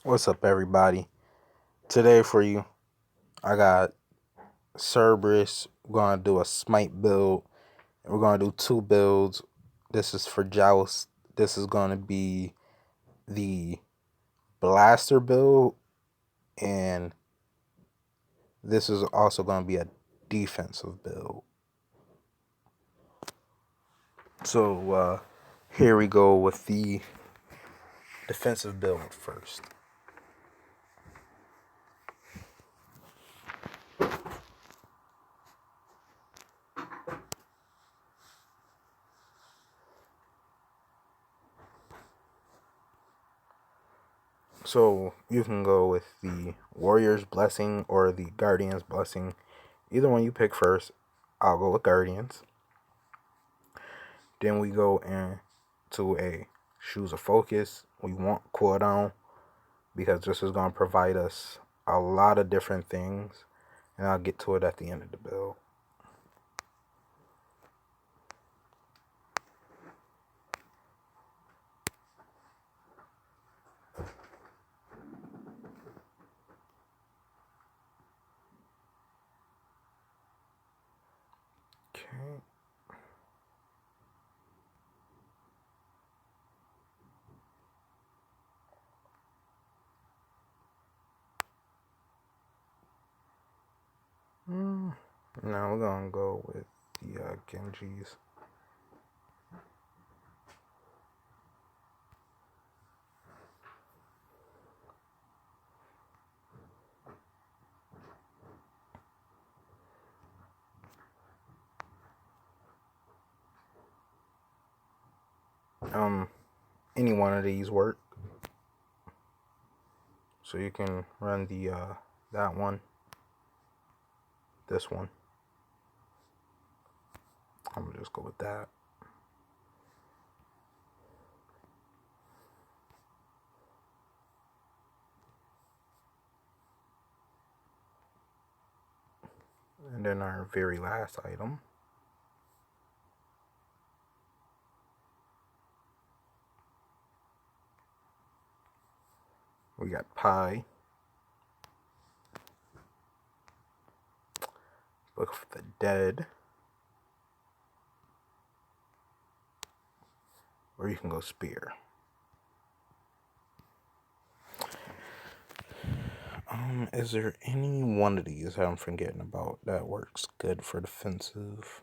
What's up, everybody? Today for you, I got Cerberus. We're gonna do a smite build. We're gonna do two builds. This is for Joust. This is gonna be the blaster build, and this is also gonna be a defensive build. So here we go with the defensive build first. So you can go with the Warrior's Blessing or the Guardian's Blessing. Either one you pick first. I'll go with Guardians. Then we go into a Shoes of Focus. We want cooldown because this is going to provide us a lot of different things. And I'll get to it at the end of the build. Okay. Now we're going to go with the Genjis. Any one of these work. So you can run the that one, this one. I'm gonna just go with that. And then our very last item. We got Pie. Look for the Dead. Or you can go Spear. Is there any one of these that I'm forgetting about that works good for defensive?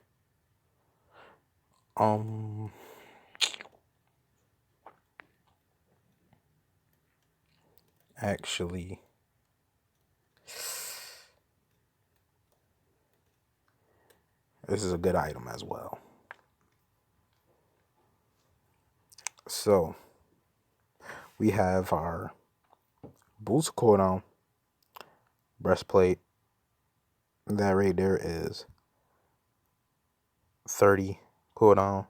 Actually, this is a good item as well. So, we have our boost cooldown, breastplate. That right there is 30 cooldown.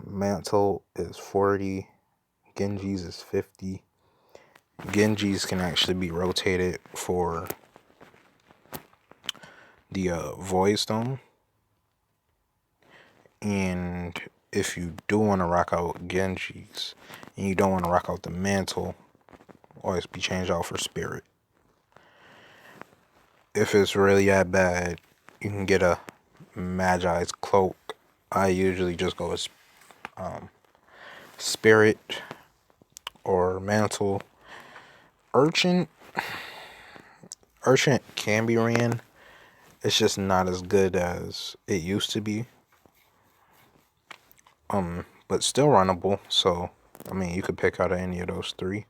Mantle is 40. Genjis is 50. Genjis can actually be rotated for the Void Stone. And if you do want to rock out Genjis and you don't want to rock out the Mantle, always be changed out for Spirit. If it's really that bad, you can get a Magi's Cloak. I usually just go with Spirit or Mantle. Urchin can be ran. It's just not as good as it used to be. But still runnable. So, I mean, you could pick out any of those three.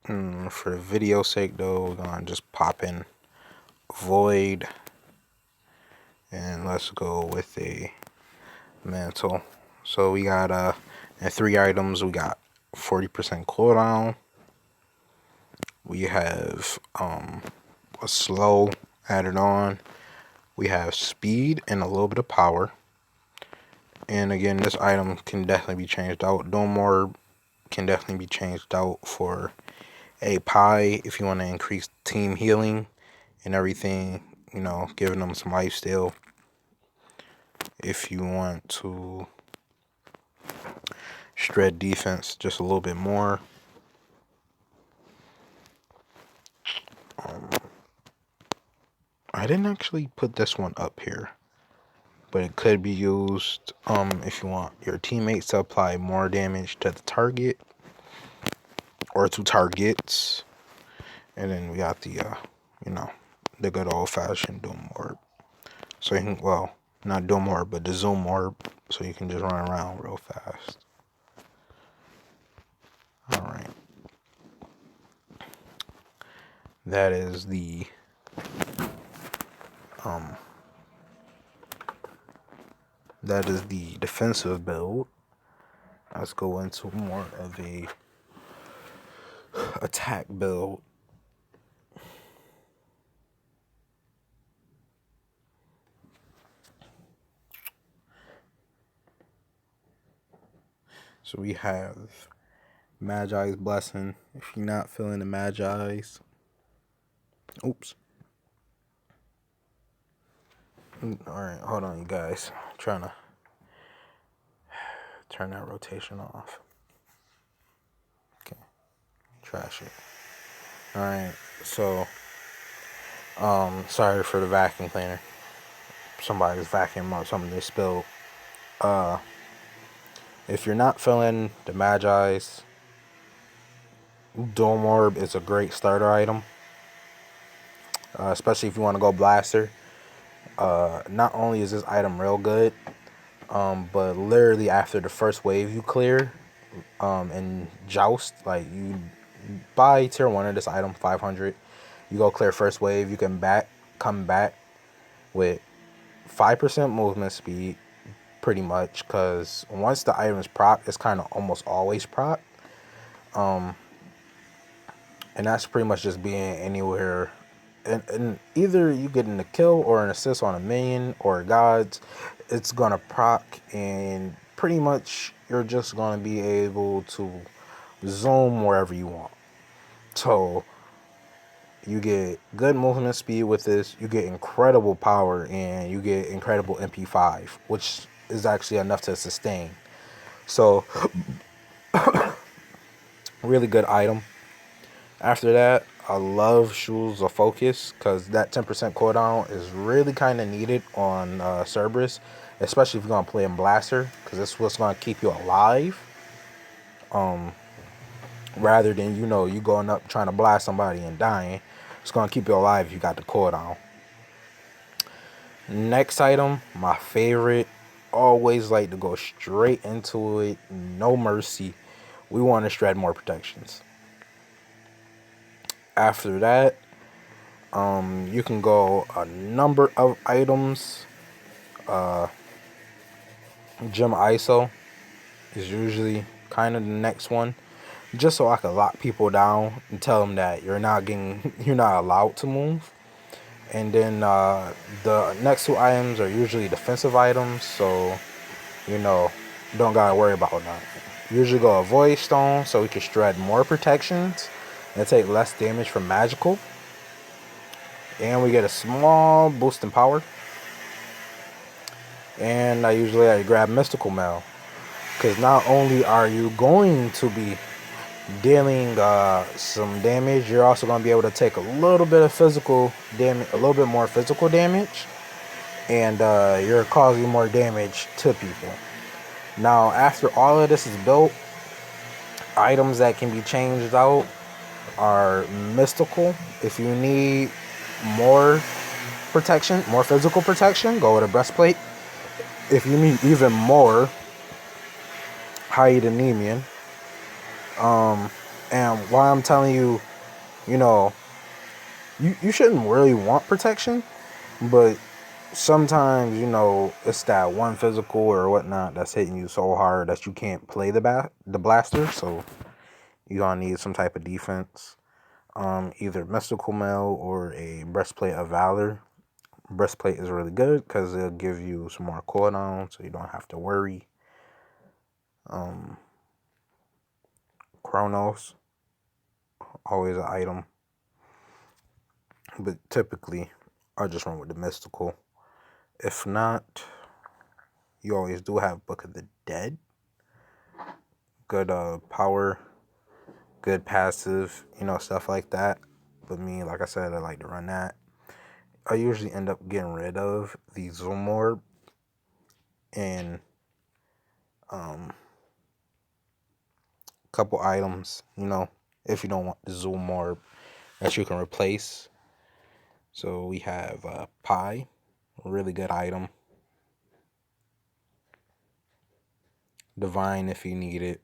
For the video sake, though, we're gonna just pop in Void. And let's go with a Mantle. So we got in 3 items, we got 40% cooldown. We have a slow added on. We have speed and a little bit of power. And again, this item can definitely be changed out. Dome Orb can definitely be changed out for a Pie if you want to increase team healing and everything, you know, giving them some lifesteal. If you want to shred defense just a little bit more. I didn't actually put this one up here, but it could be used if you want your teammates to apply more damage to the target or to targets. And then we got the you know, the good old-fashioned Doom Orb. So you can, well, not Doom Orb, but the Zoom Orb, so you can just run around real fast. Alright. That is the defensive build. Let's go into more of a attack build. So we have Magi's Blessing. If you're not feeling the Magi's, oops. Alright, hold on, you guys. I'm trying to turn that rotation off. Okay, trash it. Alright, so sorry for the vacuum cleaner. Somebody's vacuuming up something they spilled. If you're not feeling the Magi's, Dome Orb is a great starter item. Especially if you want to go blaster. Not only is this item real good, but literally after the first wave you clear, in Joust, like you buy tier 1 of this item, 500, you go clear first wave, you can come back with 5% movement speed, pretty much, because once the item is proc, it's kind of almost always proc. And that's pretty much just being anywhere, and either you getting a kill or an assist on a minion or gods, it's gonna proc, and pretty much you're just gonna be able to zoom wherever you want. So you get good movement speed with this, you get incredible power, and you get incredible MP5, which is actually enough to sustain. So really good item. After that, I love Shoes of Focus, because that 10% cooldown is really kind of needed on Cerberus, especially if you're going to play in Blaster, because that's what's going to keep you alive. Rather than, you going up trying to blast somebody and dying. It's going to keep you alive if you got the cooldown. Next item, my favorite. Always like to go straight into it. No mercy. We want to shred more protections. After that, you can go a number of items. Gem ISO is usually kind of the next one, just so I can lock people down and tell them that you're not allowed to move. And then the next two items are usually defensive items, so don't gotta worry about that. Usually go a Void Stone so we can shred more protections and take less damage from magical. And we get a small boost in power. And I usually grab Mystical Mail, because not only are you going to be dealing some damage, you're also going to be able to take a little bit of physical damage, a little bit more physical damage, and you're causing more damage to people. Now, after all of this is built, items that can be changed out are Mystical. If you need more protection, more physical protection, go with a breastplate. If you need even more, Hide Anemian. And why I'm telling you, you shouldn't really want protection, but sometimes, it's that one physical or whatnot that's hitting you so hard that you can't play the blaster, so you're gonna need some type of defense. Either Mystical Mail or a Breastplate of Valor. Breastplate is really good because it'll give you some more cooldown, so you don't have to worry. Chronos, always an item, but typically I just run with the Mystical. If not, you always do have Book of the Dead. good power, good passive, stuff like that. But me, like I said, I like to run that. I usually end up getting rid of the zoom orb and couple items, if you don't want the zoom orb that you can replace. So we have pie, really good item. Divine if you need it.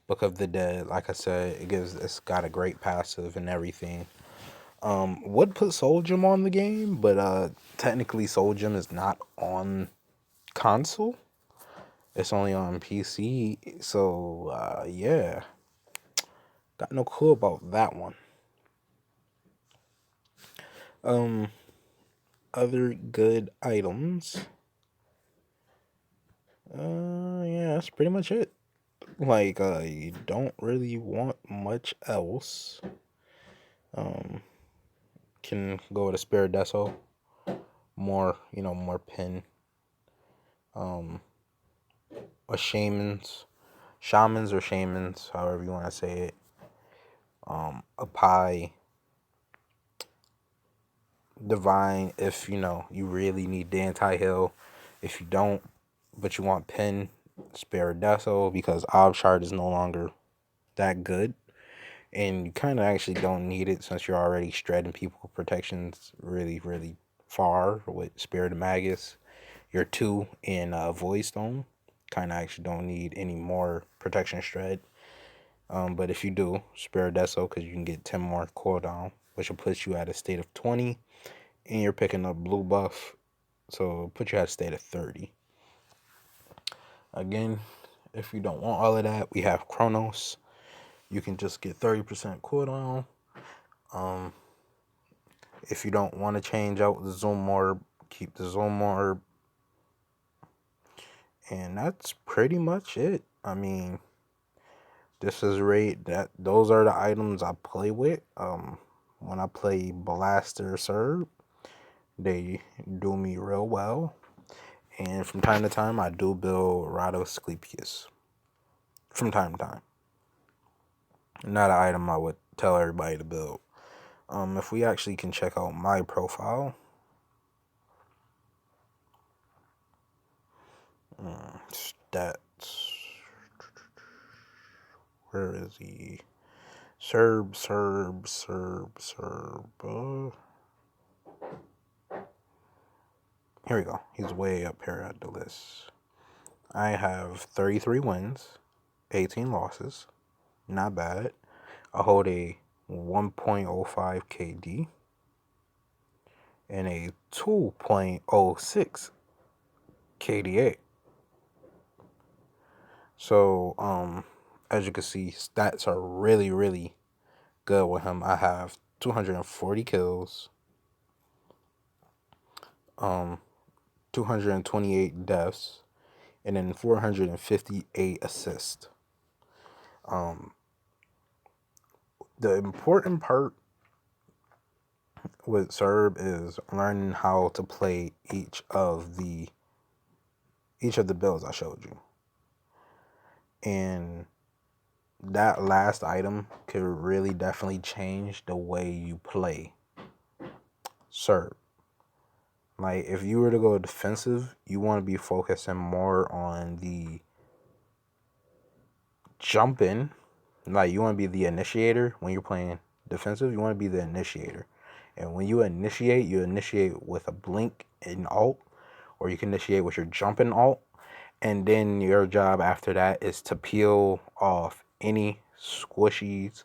Book of the Dead, like I said, it's got a great passive and everything. Would put Soul Gem on the game, but technically Soul Gem is not on console. It's only on PC. So yeah. Got no clue about that one. Other good items. Yeah, that's pretty much it. Like, you don't really want much else. Can go with a Spirideso. More pin. A Shamans or Shamans, however you want to say it. A pie. Divine if, you really need the anti-heal. If you don't, but you want pin, Spirideso, because Obshard is no longer that good. And you kind of actually don't need it since you're already shredding people protections really, really far with Spirit of Magus. You're 2 in Void Stone. Kind of actually don't need any more protection shred. But if you do, Spirideso, because you can get 10 more cooldown, which will put you at a state of 20. And you're picking up blue buff, so put you at a state of 30. Again, if you don't want all of that, we have Chronos. You can just get 30% cooldown. If you don't want to change out the zoom orb, keep the zoom orb. And that's pretty much it. I mean, this is those are the items I play with. When I play Blaster Serb, they do me real well. And from time to time, I do build Rado from time to time. Not an item I would tell everybody to build. If we actually can check out my profile. Stats. Where is he? Serb. Here we go. He's way up here at the list. I have 33 wins, 18 losses. Not bad. I hold a 1.05 KD and a 2.06 KDA. So, as you can see, stats are really, really good with him. I have 240 kills, 228 deaths, and then 458 assists. The important part with Serb is learning how to play each of the builds I showed you. And that last item could really definitely change the way you play Serb. Like, if you were to go defensive, you want to be focusing more on the jumping. Like, you want to be the initiator when you're playing defensive. You want to be the initiator. And when you initiate with a blink in alt, or you can initiate with your jumping alt. And then your job after that is to peel off any squishies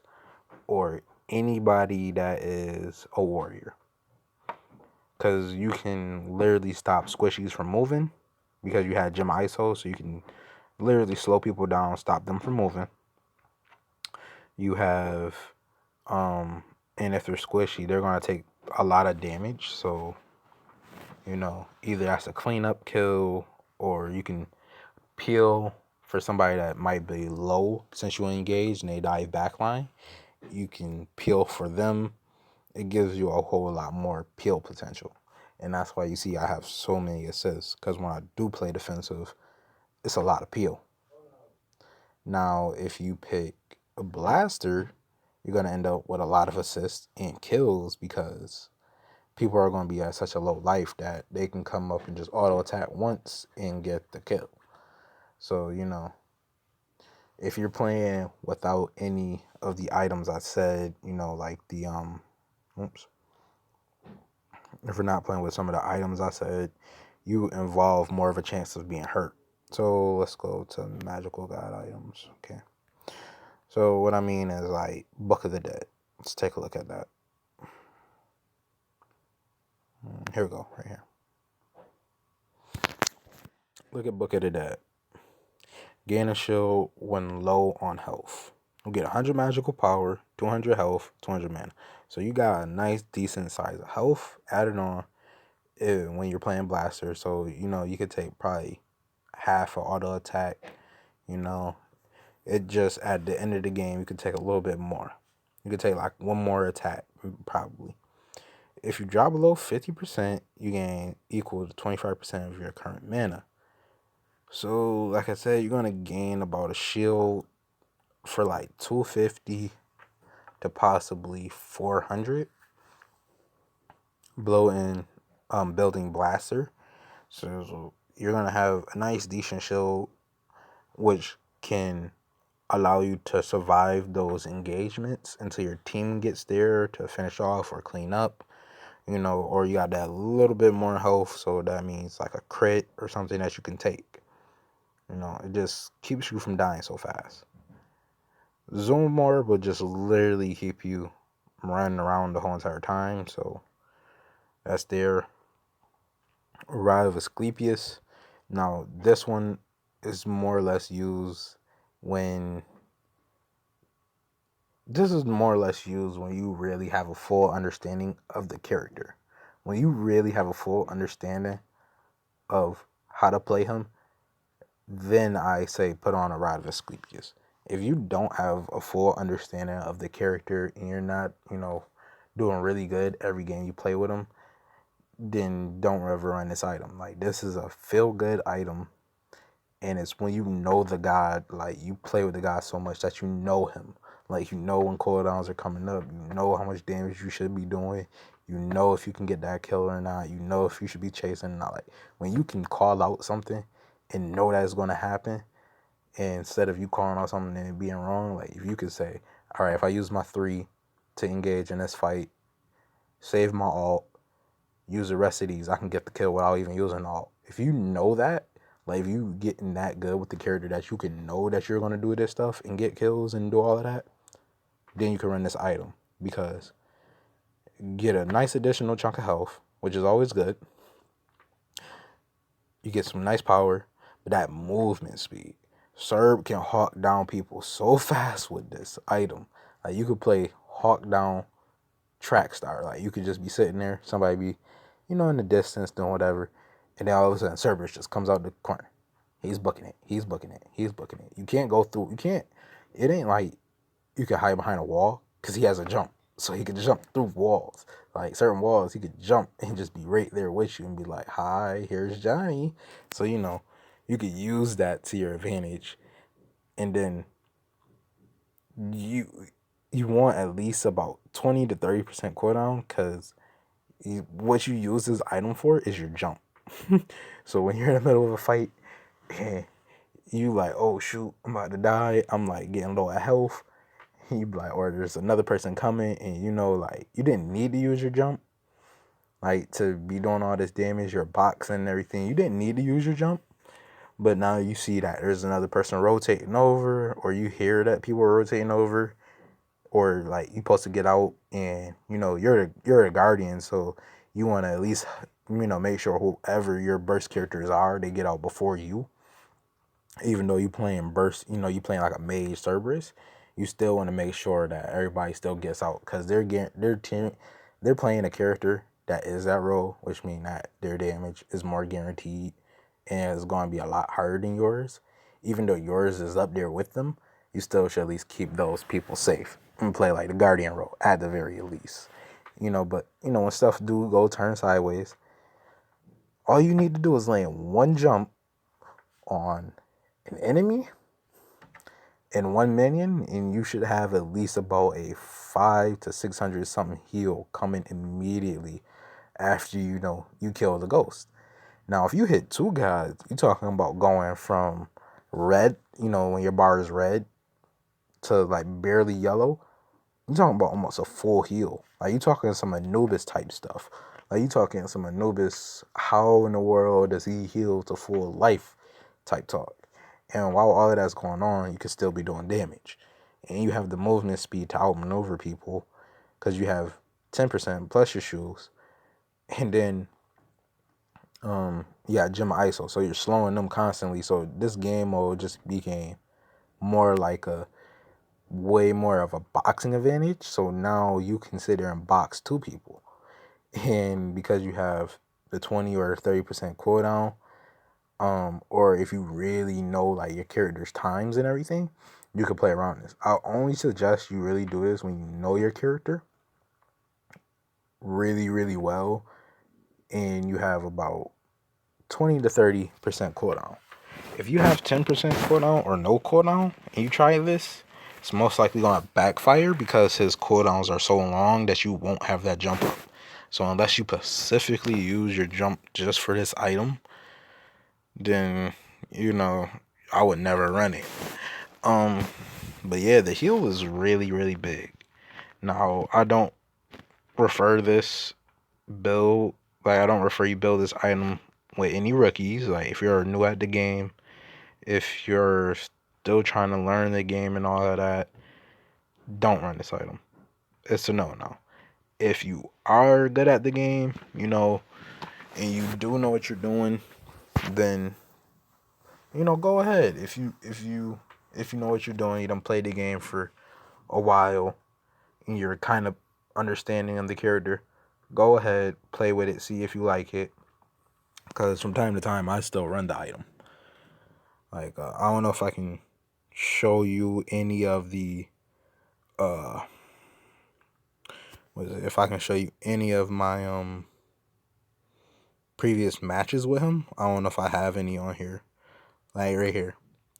or anybody that is a warrior. Because you can literally stop squishies from moving because you had Gem ISO, so you can literally slow people down, stop them from moving. You have, and if they're squishy, they're going to take a lot of damage. So, either that's a cleanup kill or you can peel for somebody that might be low since you engage and they dive backline. You can peel for them. It gives you a whole lot more peel potential. And that's why you see I have so many assists. Because when I do play defensive, it's a lot of peel. Now, if you pick a blaster, you're going to end up with a lot of assists and kills because people are going to be at such a low life that they can come up and just auto attack once and get the kill. So, if you're playing without any of the items I said, like the oops, if you're not playing with some of the items I said, you involve more of a chance of being hurt. So let's go to magical god items. Okay. So what I mean is like Book of the Dead. Let's take a look at that. Here we go, right here. Look at Book of the Dead. Gain a shield when low on health. You get 100 magical power, 200 health, 200 mana. So you got a nice, decent size of health added on when you're playing blaster. So, you could take probably half of auto attack. It just, at the end of the game, you could take a little bit more. You could take like one more attack, probably. If you drop below 50%, you gain equal to 25% of your current mana. So, like I said, you're going to gain about a shield for like 250 to possibly 400. Blow in building blaster. So you're going to have a nice, decent shield, which can allow you to survive those engagements until your team gets there to finish off or clean up. Or you got that little bit more health, so that means like a crit or something that you can take. It just keeps you from dying so fast. Zoom more will just literally keep you running around the whole entire time, so that's there. Ride of Asclepius. Now, this one is more or less used when you really have a full understanding of the character. When you really have a full understanding of how to play him, then I say put on a Rod of Asclepius. If you don't have a full understanding of the character and you're not, doing really good every game you play with him, then don't ever run this item. Like, this is a feel good item, and it's when you know the god, like you play with the god so much that you know him. Like, when cooldowns are coming up, you know how much damage you should be doing. You know if you can get that kill or not. You know if you should be chasing or not. Like, when you can call out something and know that it's going to happen, and instead of you calling out something and it being wrong, like if you could say, all right, if I use my 3 to engage in this fight, save my ult, use the rest of these, I can get the kill without even using ult. If you know that, like if you getting that good with the character that you can know that you're going to do this stuff and get kills and do all of that, then you can run this item, because you get a nice additional chunk of health, which is always good. You get some nice power, but that movement speed. Cerb can hawk down people so fast with this item. Like, you could play hawk down track star. Like, you could just be sitting there, somebody be, in the distance doing whatever, and then all of a sudden cerberus just comes out the corner. He's booking it. He's booking it. He's booking it. You can't go through. You can't. It ain't like you can hide behind a wall, because he has a jump, so he could jump through walls. Like, certain walls, he could jump and just be right there with you and be like, "Hi, here's Johnny." So you could use that to your advantage, and then you want at least about 20 to 30% cooldown, because what you use this item for is your jump. So when you're in the middle of a fight and you like, oh shoot, I'm about to die, I'm like getting low at health, you be like, or there's another person coming, and like you didn't need to use your jump, like to be doing all this damage, your box and everything, you didn't need to use your jump, but now you see that there's another person rotating over, or you hear that people are rotating over, or like you supposed to get out, and you're a guardian, so you want to at least make sure whoever your burst characters are, they get out before you. Even though you playing burst, you playing like a mage Cerberus, you still want to make sure that everybody still gets out, because they're playing a character that is that role, which means that their damage is more guaranteed and it's going to be a lot harder than yours. Even though yours is up there with them, you still should at least keep those people safe and play like the guardian role at the very least. But when stuff do go turn sideways, all you need to do is land one jump on an enemy and one minion, and you should have at least about a 5 to 600 something heal coming immediately after you kill the ghost. Now, if you hit two guys, you're talking about going from red, when your bar is red, to like barely yellow. You're talking about almost a full heal. Like, you talking some Anubis type stuff. Like, you talking some Anubis, how in the world does he heal to full life type talk? And while all of that's going on, you can still be doing damage. And you have the movement speed to outmaneuver people because you have 10% plus your shoes. And then you got Gem ISO. So you're slowing them constantly. So this game mode just became more like way more of a boxing advantage. So now you consider and box two people. And because you have the 20 or 30% cooldown, or if you really know like your character's times and everything, you can play around this. I'll only suggest you really do this when you know your character really, really well, and you have about 20 to 30% cooldown. If you have 10% cooldown or no cooldown and you try this, it's most likely gonna backfire because his cooldowns are so long that you won't have that jump up. So unless you specifically use your jump just for this item, then I would never run it. But yeah, the heal is really, really big. Now, I don't refer this build, like I don't refer you build this item with any rookies. Like, if you're new at the game, if you're still trying to learn the game and all of that, don't run this item. It's a no. If you are good at the game, and you do know what you're doing, then go ahead. If you know what you're doing, you done played the game for a while, and you're kind of understanding of the character, go ahead, play with it, see if you like it. Because from time to time, I still run the item. Like, I don't know if I can show you any of the, if I can show you any of my, previous matches with him. I don't know if I have any on here. Like, right here.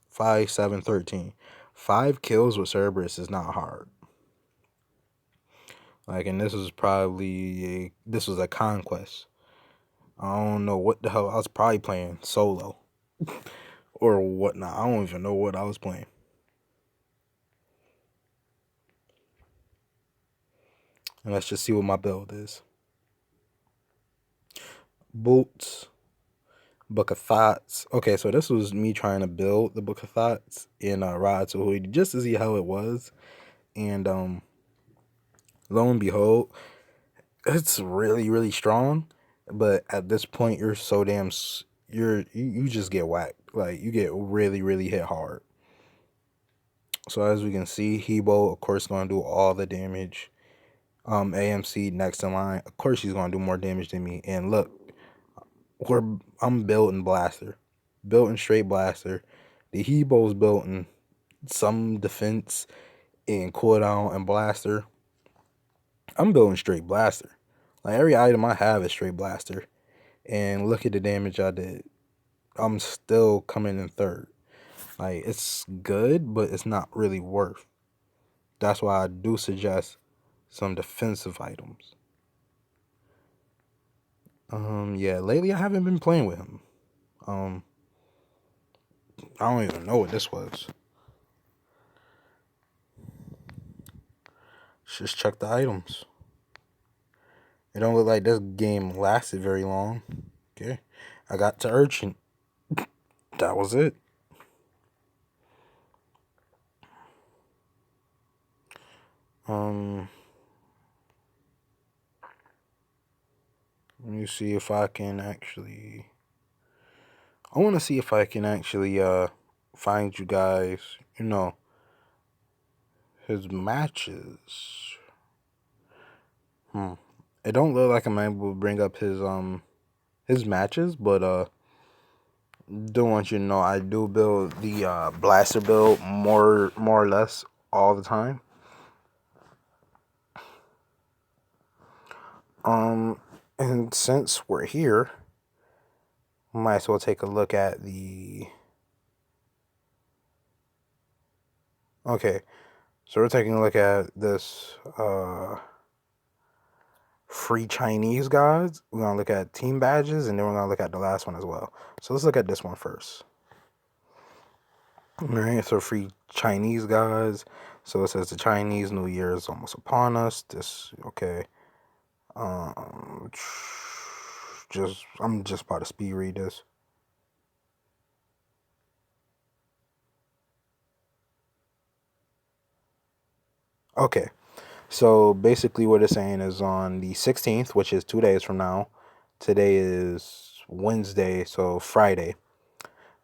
5, 7, 13. 5 kills with Cerberus is not hard. Like, and this was a conquest. I don't know what the hell. I was probably playing solo or whatnot. I don't even know what I was playing. And let's just see what my build is. Boots. Book of Thoughts. Okay, so this was me trying to build the Book of Thoughts in Rod to Hood just to see how it was. And lo and behold, it's really, really strong. But at this point, you're so damn... You just get whacked. Like, you get really, really hit hard. So as we can see, Hebo, of course, going to do all the damage. AMC next in line. Of course, she's going to do more damage than me. And look, I'm building Blaster. Built in straight Blaster. The Hebo's built in some defense and cooldown and Blaster. I'm building straight Blaster. Like, every item I have is straight Blaster. And look at the damage I did. I'm still coming in third. Like, it's good, but it's not really worth. That's why I do suggest some defensive items. Yeah, lately I haven't been playing with him. I don't even know what this was. Just check the items. It don't look like this game lasted very long. Okay. I got to Urchin. That was it. Let me see if I can actually... I want to see if I can actually find you guys, his matches. It don't look like I'm able to bring up his matches, but do want you to know I do build the blaster build more or less all the time. And since we're here, might as well take a look at the Okay, so we're taking a look at this free Chinese gods. We're gonna look at team badges, and then we're gonna look at the last one as well. So let's look at this one first. All right, so free Chinese gods. So it says the Chinese New Year is almost upon us. This okay. I'm just about to speed read this. Okay, so basically what it's saying is on the 16th, which is 2 days from now. Today is Wednesday, so Friday.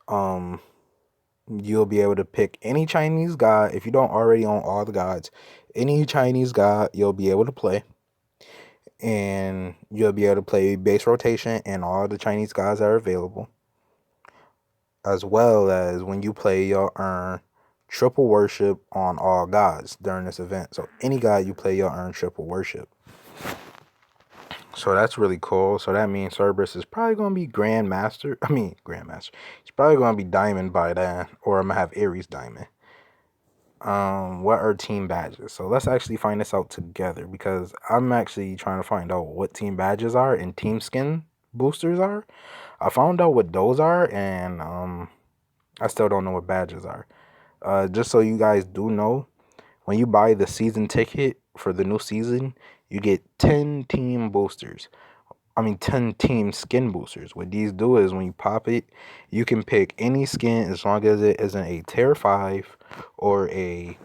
Um, you'll be able to pick any Chinese god if you don't already own all the gods. Any Chinese god you'll be able to play, and you'll be able to play base rotation and all the Chinese gods that are available, as well as when you play, you'll earn triple worship on all gods during this event. So any god you play, you'll earn triple worship. So that's really cool. So that means Cerberus is probably going to be Grandmaster. He's probably going to be Diamond by then, or I'm going to have Ares Diamond. What are team badges? So let's actually find this out together, because I'm actually trying to find out what team badges are and team skin boosters are. I found out what those are, and I still don't know what badges are. Just so you guys do know, when you buy the season ticket for the new season, you get 10 team boosters. 10 team skin boosters. What these do is when you pop it, you can pick any skin as long as it isn't a tier 5 or a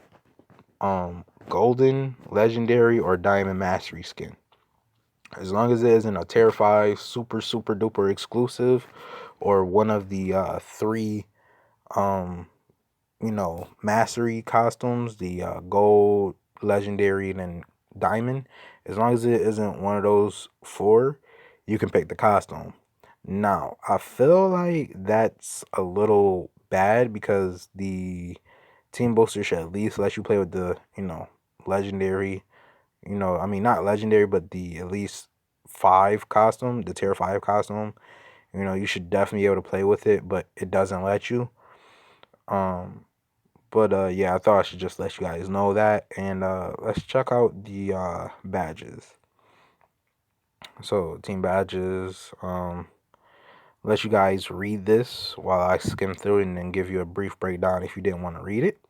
golden, legendary, or diamond mastery skin. As long as it isn't a tier 5 super duper exclusive, or one of the three mastery costumes, the gold, legendary, and then diamond. As long as it isn't one of those four, you can pick the costume. Now, I feel like that's a little bad, because the team booster should at least let you play with the, legendary, not legendary, but the at least 5 costume, the tier 5 costume. You should definitely be able to play with it, but it doesn't let you. But yeah, I thought I should just let you guys know that. And let's check out the badges. So team badges, let you guys read this while I skim through it and then give you a brief breakdown if you didn't want to read it.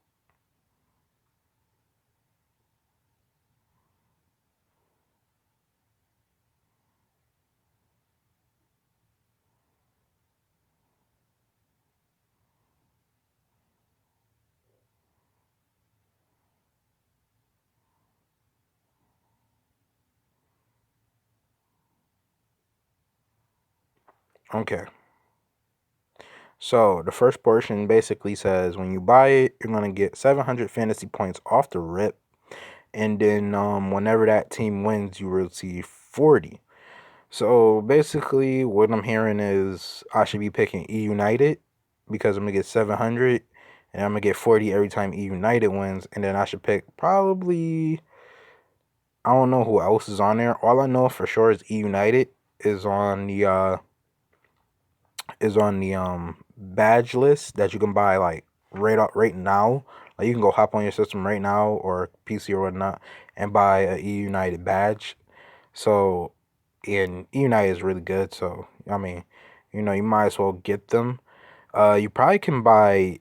Okay. So the first portion basically says when you buy it, you're gonna get 700 fantasy points off the rip, and then whenever that team wins, you receive 40. So basically, what I'm hearing is I should be picking E United, because I'm gonna get 700, and I'm gonna get 40 every time E United wins, and then I should pick probably, I don't know who else is on there. All I know for sure is E United is on the badge list that you can buy like right now. Like you can go hop on your system right now or PC or whatnot and buy a E United badge. So, and E United is really good. So you might as well get them. You probably can buy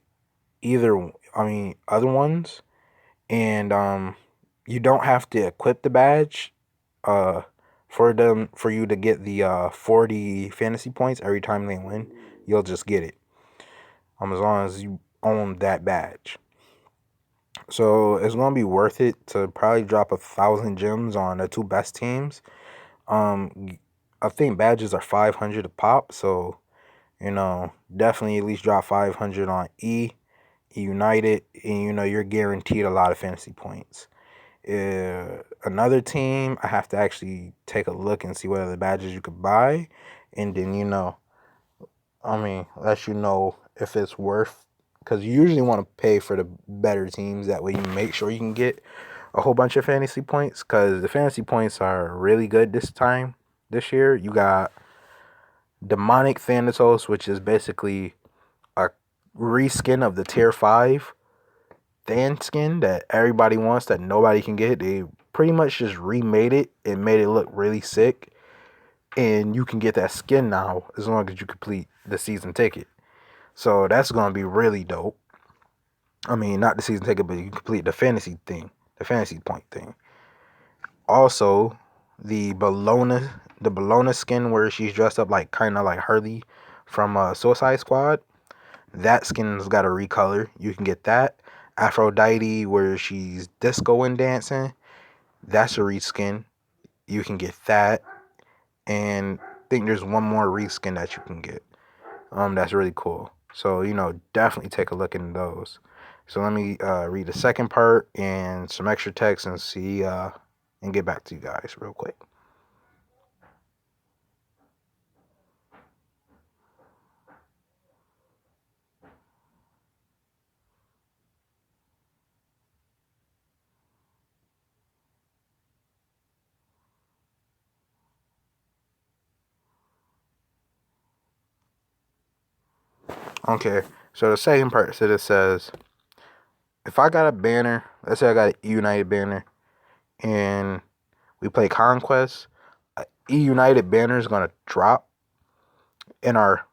other ones, and you don't have to equip the badge uh for you to get the 40 fantasy points every time they win. You'll just get it as long as you own that badge. So it's gonna be worth it to probably drop 1,000 gems on the two best teams. I think badges are 500 a pop, so definitely at least drop 500 on E United, and you're guaranteed a lot of fantasy points. Another team, I have to actually take a look and see what other badges you could buy, and then let you know if it's worth, because you usually want to pay for the better teams. That way you make sure you can get a whole bunch of fantasy points, because the fantasy points are really good this year. You got Demonic Thanatos, which is basically a reskin of the tier 5 Than skin that everybody wants that nobody can get. They pretty much just remade it and made it look really sick. And you can get that skin now as long as you complete the season ticket. So that's gonna be really dope. I mean, not the season ticket, but you complete the fantasy thing, the fantasy point thing. Also, the Bologna skin where she's dressed up like kind of like Harley from Suicide Squad. That skin's got a recolor. You can get that. Aphrodite where she's disco and dancing. That's a reskin. You can get that. And I think there's one more reskin that you can get. That's really cool. So, definitely take a look into those. So let me read the second part and some extra text and see and get back to you guys real quick. Okay, so the second part so it says, if I got a banner, let's say I got an E United banner, and we play Conquest, a E United banner is gonna drop in our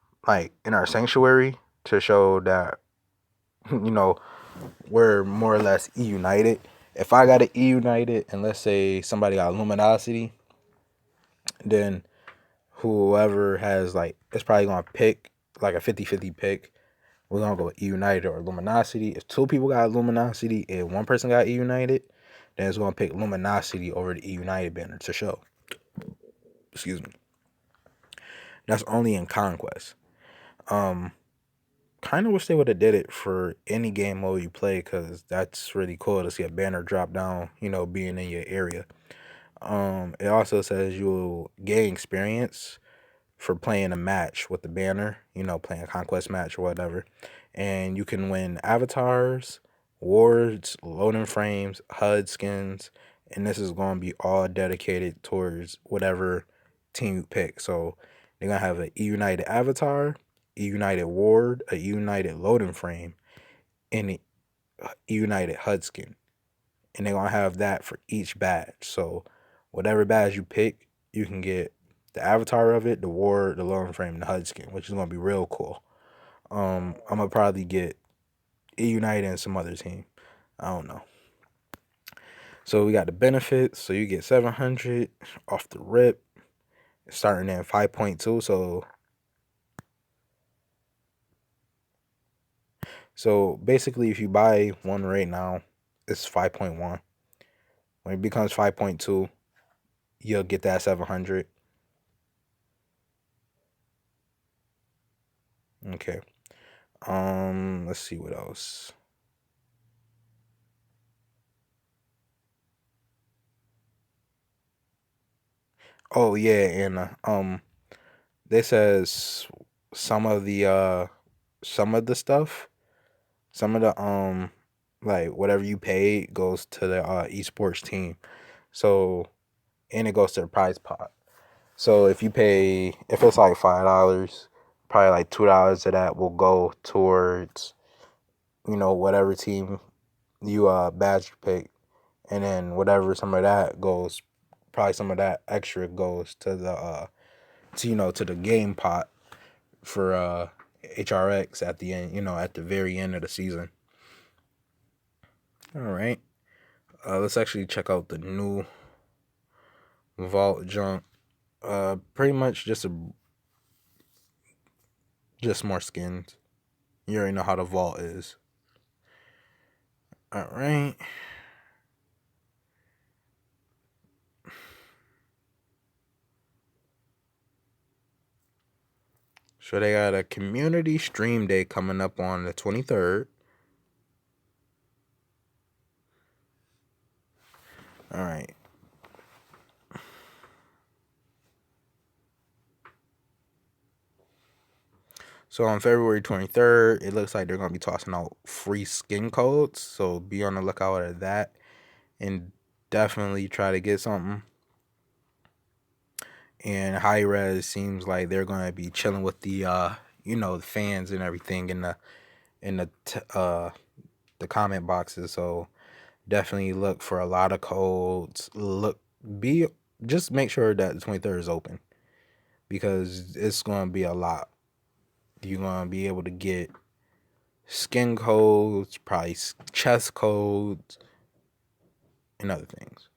in our sanctuary to show that you know we're more or less E United. If I got an E United and let's say somebody got Luminosity, then whoever has it's probably gonna pick like a 50-50 pick. We're gonna go with E United or Luminosity. If two people got Luminosity and one person got E United, then it's gonna pick Luminosity over the E United banner to show. Excuse me. That's only in Conquest. Kind of wish they would have did it for any game mode you play, because that's really cool to see a banner drop down, being in your area. It also says you'll gain experience for playing a match with the banner, playing a conquest match or whatever. And you can win avatars, wards, loading frames, HUD skins, and this is going to be all dedicated towards whatever team you pick. So they're going to have an E United avatar, E United ward, a E United loading frame, and an E United HUD skin. And they're going to have that for each badge. So whatever badge you pick, you can get the avatar of it, the ward, the loading frame, and the HUD skin, which is going to be real cool. I'm going to probably get E United and some other team. I don't know. So we got the benefits. So you get 700 off the rip, starting at 5.2. So basically, if you buy one right now, it's 5.1. When it becomes 5.2, you'll get that 700. Okay. Let's see what else. Oh yeah, and this says some of the stuff, some of the like whatever you pay goes to the esports team. So, and it goes to the prize pot. So if it's like $5, probably like $2 of that will go towards whatever team you badge pick, and then whatever some of that goes, probably some of that extra goes to the to the game pot for HRX at the end, at the very end of the season. All right, let's actually check out the new vault junk. Pretty much just more skins. You already know how the vault is. All right. So they got a community stream day coming up on the 23rd. All right. So on February 23rd, it looks like they're going to be tossing out free skin codes. So be on the lookout at that and definitely try to get something. And High Res seems like they're going to be chilling with the the fans and everything in the the comment boxes. So definitely look for a lot of codes. Just make sure that the 23rd is open, because it's gonna be a lot. You're gonna be able to get skin codes, probably chest codes, and other things.